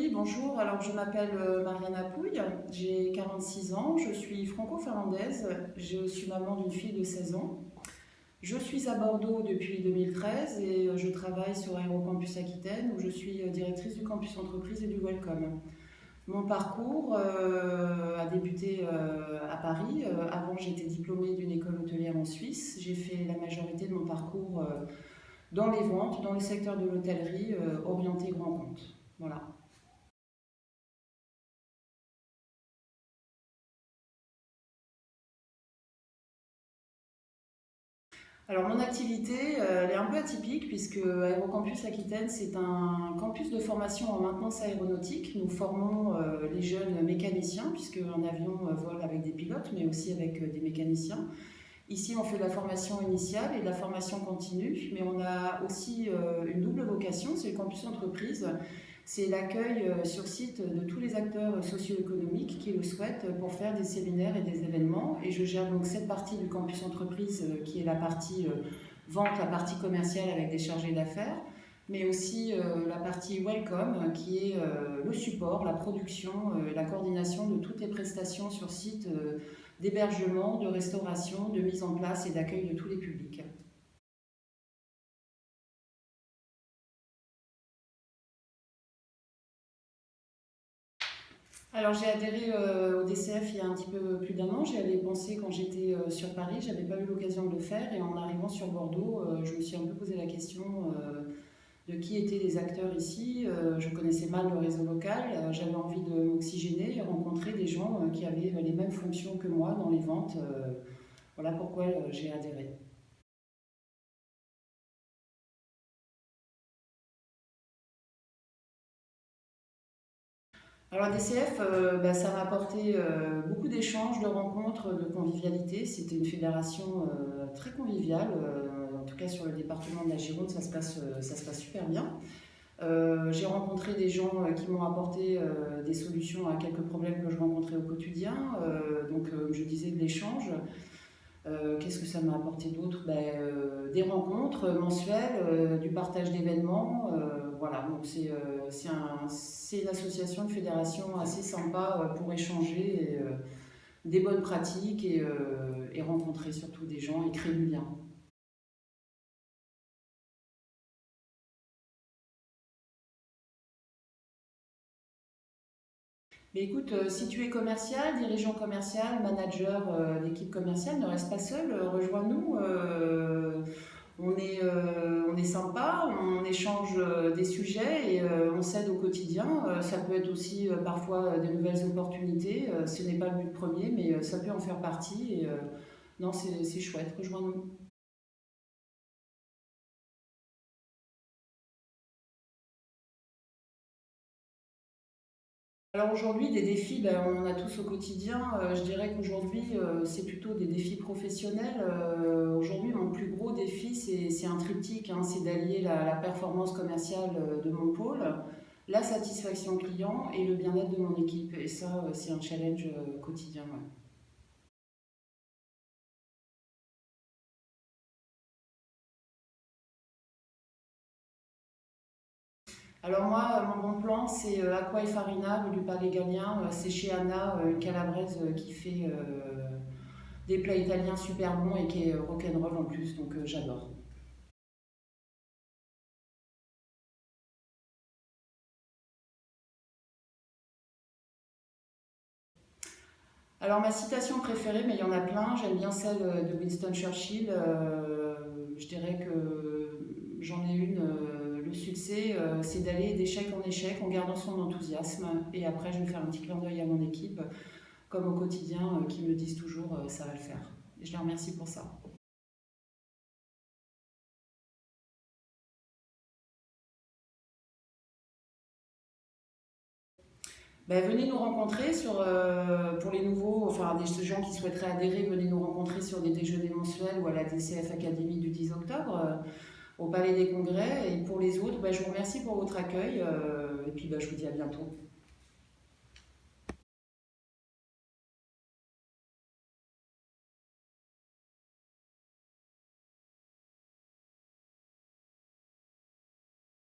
Oui, bonjour. Alors, je m'appelle Mariana Pouille, j'ai 46 ans, je suis franco-finlandaise, je suis maman d'une fille de 16 ans. Je suis à Bordeaux depuis 2013 et je travaille sur Aérocampus Aquitaine où je suis directrice du campus entreprise et du Welcome. Mon parcours a débuté à Paris. Avant, j'étais diplômée d'une école hôtelière en Suisse. J'ai fait la majorité de mon parcours dans les ventes, dans le secteur de l'hôtellerie, orienté grand compte. Voilà. Alors mon activité, elle est un peu atypique puisque Aérocampus Aquitaine, c'est un campus de formation en maintenance aéronautique. Nous formons les jeunes mécaniciens puisque un avion vole avec des pilotes mais aussi avec des mécaniciens. Ici, on fait de la formation initiale et de la formation continue, mais on a aussi une double vocation, c'est le campus entreprise. C'est l'accueil sur site de tous les acteurs socio-économiques qui le souhaitent pour faire des séminaires et des événements. Et je gère donc cette partie du campus entreprise qui est la partie vente, la partie commerciale avec des chargés d'affaires, mais aussi la partie welcome qui est le support, la production, la coordination de toutes les prestations sur site d'hébergement, de restauration, de mise en place et d'accueil de tous les publics. Alors j'ai adhéré au DCF il y a un petit peu plus d'un an. J'y avais pensé quand j'étais sur Paris, j'avais pas eu l'occasion de le faire et en arrivant sur Bordeaux, je me suis un peu posé la question de qui étaient les acteurs ici. Je connaissais mal le réseau local, j'avais envie de m'oxygéner et rencontrer des gens qui avaient les mêmes fonctions que moi dans les ventes. Voilà pourquoi j'ai adhéré. Alors la DCF, ça m'a apporté beaucoup d'échanges, de rencontres, de convivialité. C'était une fédération très conviviale. En tout cas sur le département de la Gironde, ça se passe super bien. J'ai rencontré des gens qui m'ont apporté des solutions à quelques problèmes que je rencontrais au quotidien. Je disais de l'échange. Qu'est-ce que ça m'a apporté d'autre? Des rencontres mensuelles, du partage d'événements. Voilà, donc c'est une association, une fédération assez sympa pour échanger des bonnes pratiques et rencontrer surtout des gens et créer du lien. Mais écoute, si tu es commercial, dirigeant commercial, manager d'équipe commerciale, ne reste pas seul, rejoins-nous. On est sympa, on échange des sujets et on s'aide au quotidien. Ça peut être aussi parfois de nouvelles opportunités. Ce n'est pas le but premier, mais ça peut en faire partie. Non, c'est chouette, rejoins-nous. Alors aujourd'hui, des défis, on en a tous au quotidien. Je dirais qu'aujourd'hui, c'est plutôt des défis professionnels. Aujourd'hui, mon plus gros défi, c'est un triptyque, hein, c'est d'allier la performance commerciale de mon pôle, la satisfaction client et le bien-être de mon équipe. Et ça, c'est un challenge quotidien. Ouais. Alors moi, mon bon plan, c'est Aqua e Farina, rue du Palais Gallien. C'est chez Anna, une calabraise qui fait des plats italiens super bons et qui est rock'n'roll en plus, donc j'adore. Alors ma citation préférée, mais il y en a plein, j'aime bien celle de Winston Churchill. Je dirais que j'en ai une. Le succès, c'est d'aller d'échec en échec en gardant son enthousiasme. Et après, je vais faire un petit clin d'œil à mon équipe, comme au quotidien, qui me disent toujours ça va le faire. Et je les remercie pour ça. Venez nous rencontrer pour les nouveaux, enfin des gens qui souhaiteraient adhérer, venez nous rencontrer sur des déjeuners mensuels ou à la DCF Academy du 10 octobre. Au Palais des Congrès. Et pour les autres, je vous remercie pour votre accueil et puis je vous dis à bientôt.